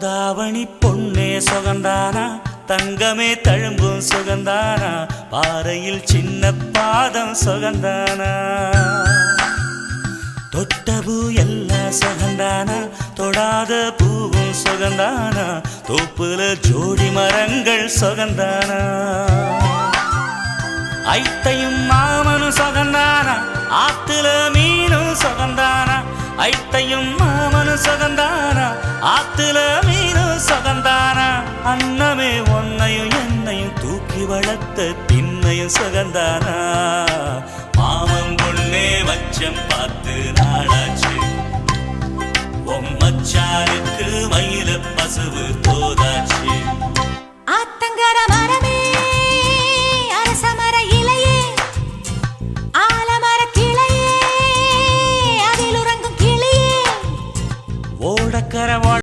தாவணி பொன்னே சுகந்தானா தங்கமே தழும்பும் சுகந்தானா பாறையில் சின்ன பாதம் சுகந்தானா தொட்டபூ எல்லாம் சுகந்தானா தொடாத பூவும் சுகந்தானா தோப்புல ஜோடி மரங்கள் சுகந்தானா ஐத்தையும் மாமனும் சுகந்தானா ஆத்துல மீனும் சுகந்தானா ஐத்தையும் மாமனும் சுகந்தானா ஆத்துல மீனும் சுகந்தானா அன்னமே ஒன்னையும் என்னையும் தூக்கி வளர்த்த திண்ணையும் சுகந்தானா மாமன் பொண்ணே வச்சம் பார்த்து நாளாச்சு மச்சாருக்கு மயில பசுவு போத